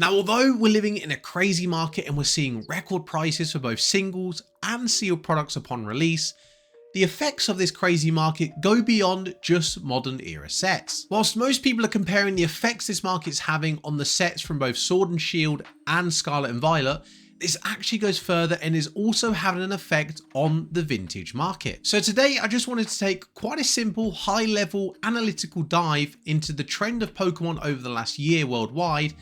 Now, although we're living in a crazy market and we're seeing record prices for both singles and sealed products upon release, the effects of this crazy market go beyond just modern era sets. Whilst most people are comparing the effects this market's having on the sets from both Sword and Shield and Scarlet and Violet, this actually goes further and is also having an effect on the vintage market. So today I just wanted to take quite a simple high level analytical dive into the trend of Pokemon over the last year worldwide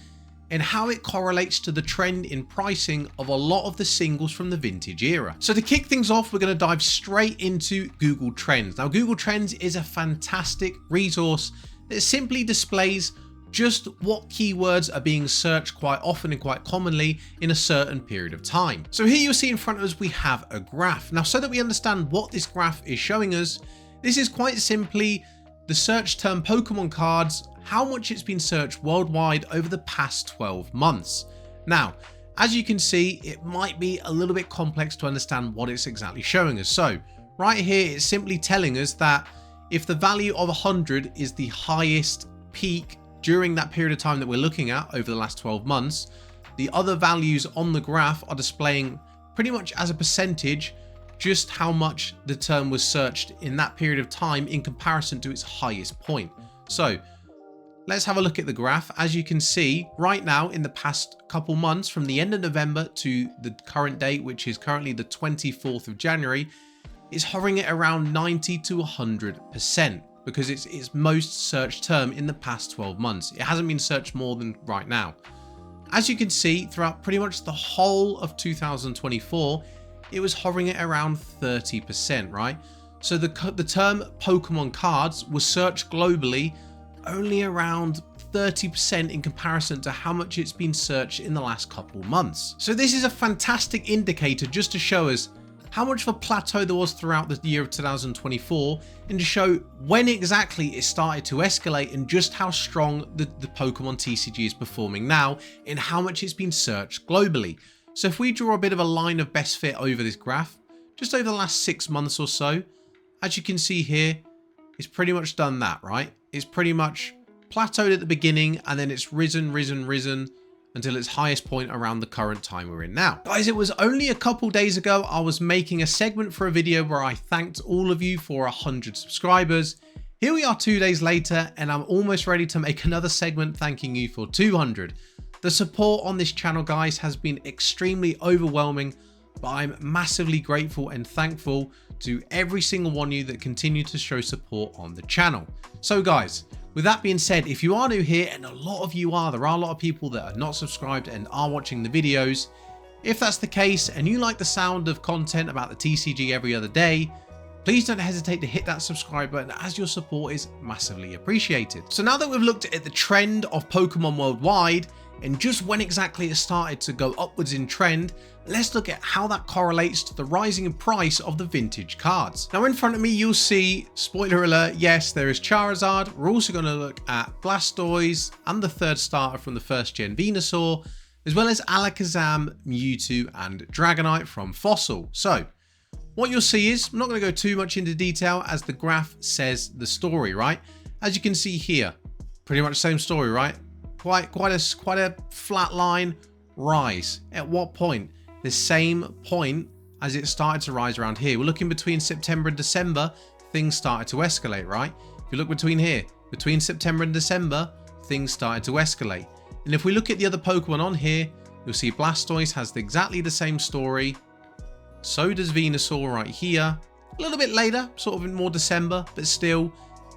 and how it correlates to the trend in pricing of a lot of the singles from the vintage era. So to kick things off, we're going to dive straight into Google Trends. Now, Google Trends is a fantastic resource that simply displays just what keywords are being searched quite often and quite commonly in a certain period of time. So here you'll see in front of us, we have a graph. Now, so that we understand what this graph is showing us, this is quite simply the search term Pokemon cards, how much it's been searched worldwide over the past 12 months. Now, as you can see, it might be a little bit complex to understand what it's exactly showing us. So right here, it's simply telling us that if the value of 100 is the highest peak during that period of time that we're looking at over the last 12 months, the other values on the graph are displaying pretty much as a percentage just how much the term was searched in that period of time in comparison to its highest point. So let's have a look at the graph. As you can see right now, in the past couple months, from the end of November to the current date, which is currently the 24th of January, it's hovering at around 90 to 100% because it's its most searched term in the past 12 months. It hasn't been searched more than right now. As you can see, throughout pretty much the whole of 2024, it was hovering at around 30%, right? So the term Pokemon cards was searched globally only around 30% in comparison to how much it's been searched in the last couple months. So this is a fantastic indicator just to show us how much of a plateau there was throughout the year of 2024 and to show when exactly it started to escalate and just how strong the Pokemon TCG is performing now and how much it's been searched globally. So if we draw a bit of a line of best fit over this graph, just over the last 6 months or so, as you can see here, it's pretty much done that, right? It's pretty much plateaued at the beginning and then it's risen until its highest point around the current time we're in now. Guys, it was only a couple days ago I was making a segment for a video where I thanked all of you for 100 subscribers. Here we are 2 days later and I'm almost ready to make another segment thanking you for 200. The support on this channel, guys, has been extremely overwhelming, but I'm massively grateful and thankful to every single one of you that continue to show support on the channel. So guys, with that being said, if you are new here, and a lot of you are, there are a lot of people that are not subscribed and are watching the videos. If that's the case and you like the sound of content about the TCG every other day, please don't hesitate to hit that subscribe button as your support is massively appreciated. So now that we've looked at the trend of Pokemon worldwide and just when exactly it started to go upwards in trend, let's look at how that correlates to the rising in price of the vintage cards. Now in front of me, you'll see, spoiler alert, yes, there is Charizard. We're also going to look at Blastoise and the third starter from the first gen Venusaur, as well as Alakazam, Mewtwo and Dragonite from Fossil. So what you'll see is, I'm not going to go too much into detail as the graph says the story, right? As you can see here, pretty much same story, right? Quite a flat line rise. At what point? The same point as it started to rise around here. We're looking between September and December, things started to escalate, right? If you look between here, between September and December, things started to escalate. And if we look at the other Pokemon on here, you'll see Blastoise has exactly the same story. So does Venusaur right here. A little bit later, sort of in more December, but still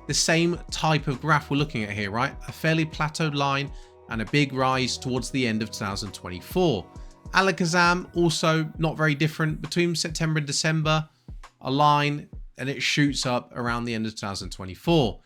the same type of graph we're looking at here, right? A fairly plateaued line and a big rise towards the end of 2024. Alakazam also not very different. Between September and December, a line, and it shoots up around the end of 2024.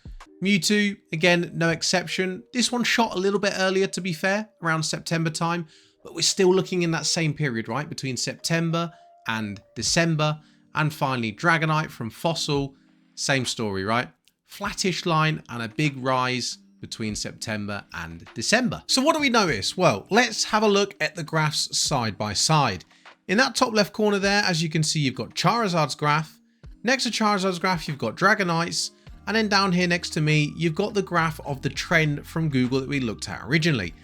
Mewtwo, again, no exception. This one shot a little bit earlier, to be fair, around September time, but we're still looking in that same period, right? Between September and December. And finally, Dragonite from Fossil, same story, right? Flattish line and a big rise between September and December. So what do we notice? Well, let's have a look at the graphs side by side. In that top left corner there, as you can see, you've got Charizard's graph. Next to Charizard's graph, you've got Dragonite's. And then down here next to me, you've got the graph of the trend from Google that we looked at originally.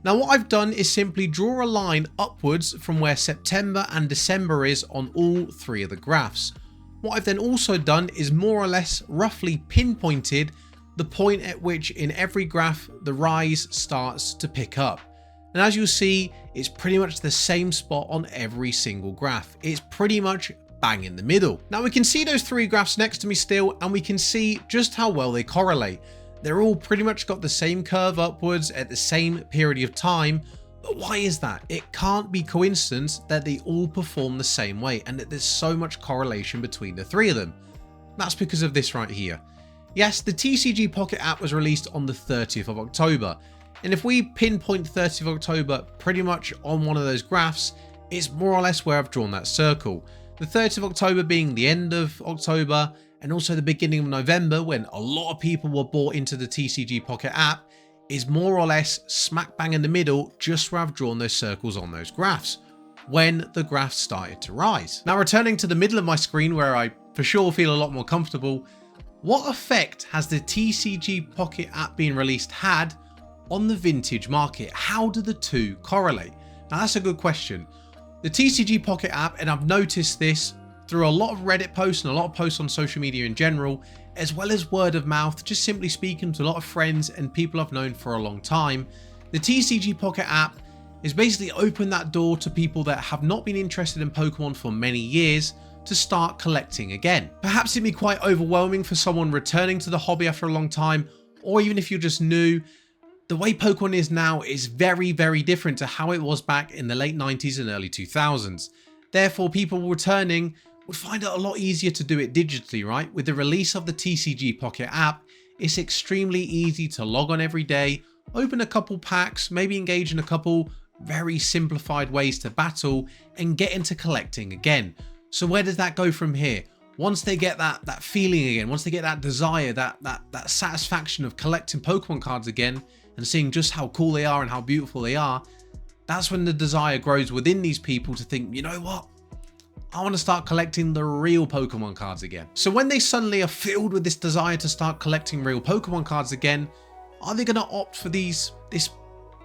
Now what I've done is simply draw a line upwards from where September and December is on all three of the graphs. What I've then also done is more or less roughly pinpointed the point at which in every graph the rise starts to pick up. And as you'll see, it's pretty much the same spot on every single graph. It's pretty much bang in the middle. Now we can see those three graphs next to me still, and we can see just how well they correlate. They're all pretty much got the same curve upwards at the same period of time. But why is that? It can't be coincidence that they all perform the same way and that there's so much correlation between the three of them. That's because of this right here. Yes, the TCG Pocket app was released on the 30th of October. And if we pinpoint 30th of October pretty much on one of those graphs, it's more or less where I've drawn that circle. The 30th of October being the end of October, and also the beginning of November when a lot of people were bought into the TCG Pocket app, is more or less smack bang in the middle, just where I've drawn those circles on those graphs, when the graphs started to rise. Now returning to the middle of my screen where I for sure feel a lot more comfortable, what effect has the TCG Pocket app being released had on the vintage market? How do the two correlate? Now that's a good question. The TCG Pocket app, and I've noticed this through a lot of Reddit posts and a lot of posts on social media in general, as well as word of mouth, just simply speaking to a lot of friends and people I've known for a long time, the TCG Pocket app is basically opened that door to people that have not been interested in Pokemon for many years to start collecting again. Perhaps it'd be quite overwhelming for someone returning to the hobby after a long time, or even if you're just new. The way Pokemon is now is very, very different to how it was back in the late 90s and early 2000s. Therefore, people returning would find it a lot easier to do it digitally, right? With the release of the TCG Pocket app, it's extremely easy to log on every day, open a couple packs, maybe engage in a couple very simplified ways to battle, and get into collecting again. So where does that go from here? Once they get that feeling again, once they get that desire, that satisfaction of collecting Pokemon cards again, and seeing just how cool they are and how beautiful they are, that's when the desire grows within these people to think, you know what? I want to start collecting the real Pokemon cards again. So when they suddenly are filled with this desire to start collecting real Pokemon cards again, are they going to opt for this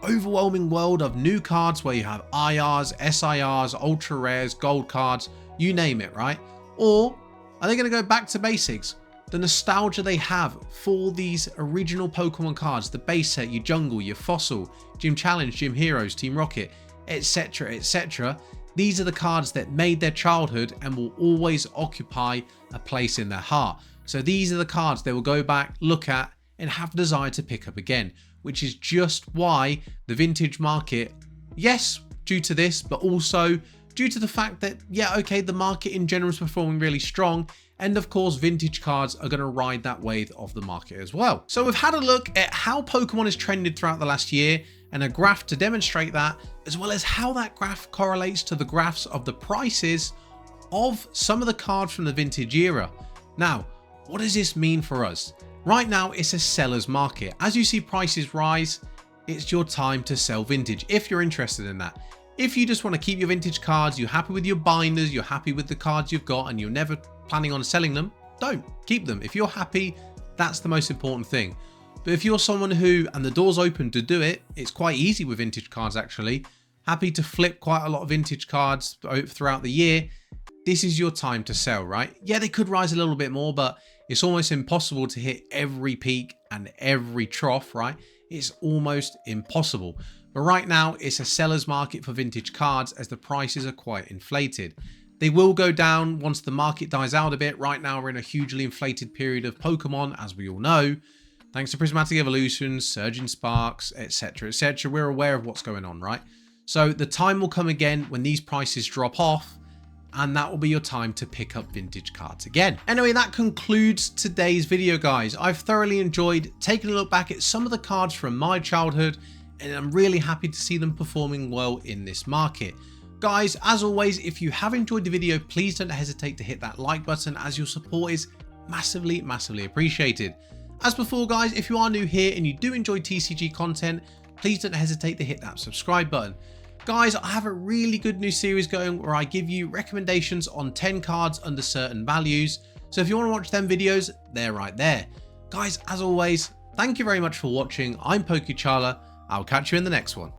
overwhelming world of new cards where you have IRs, SIRs, ultra rares, gold cards, you name it, right? Or are they going to go back to basics? The nostalgia they have for these original Pokemon cards, the base set, your Jungle, your Fossil, Gym Challenge, Gym Heroes, Team Rocket, etc, etc. These are the cards that made their childhood and will always occupy a place in their heart. So these are the cards they will go back, look at, and have desire to pick up again, which is just why the vintage market, yes, due to this, but also due to the fact that, yeah, okay, the market in general is performing really strong. And of course, vintage cards are going to ride that wave of the market as well. So we've had a look at how Pokemon has trended throughout the last year and a graph to demonstrate that, as well as how that graph correlates to the graphs of the prices of some of the cards from the vintage era. Now, what does this mean for us? Right now, it's a seller's market. As you see prices rise, it's your time to sell vintage if you're interested in that. If you just want to keep your vintage cards, you're happy with your binders, you're happy with the cards you've got, and you're never planning on selling them, don't keep them. If you're happy, that's the most important thing. But if you're someone who, and the door's open to do it, it's quite easy with vintage cards actually, happy to flip quite a lot of vintage cards throughout the year, this is your time to sell, right? Yeah, they could rise a little bit more, but it's almost impossible to hit every peak and every trough, right? It's almost impossible. But right now, it's a seller's market for vintage cards as the prices are quite inflated. They will go down once the market dies out a bit. Right now, we're in a hugely inflated period of Pokemon, as we all know. Thanks to Prismatic Evolutions, Surging Sparks, etc, etc. We're aware of what's going on, right? So the time will come again when these prices drop off, and that will be your time to pick up vintage cards again. Anyway, that concludes today's video, guys. I've thoroughly enjoyed taking a look back at some of the cards from my childhood, and I'm really happy to see them performing well in this market. Guys, as always, if you have enjoyed the video, please don't hesitate to hit that like button, as your support is massively, massively appreciated. As before, guys, if you are new here and you do enjoy TCG content, please don't hesitate to hit that subscribe button. Guys, I have a really good new series going where I give you recommendations on 10 cards under certain values. So if you want to watch them videos, they're right there. Guys, as always, thank you very much for watching. I'm Pokechala. I'll catch you in the next one.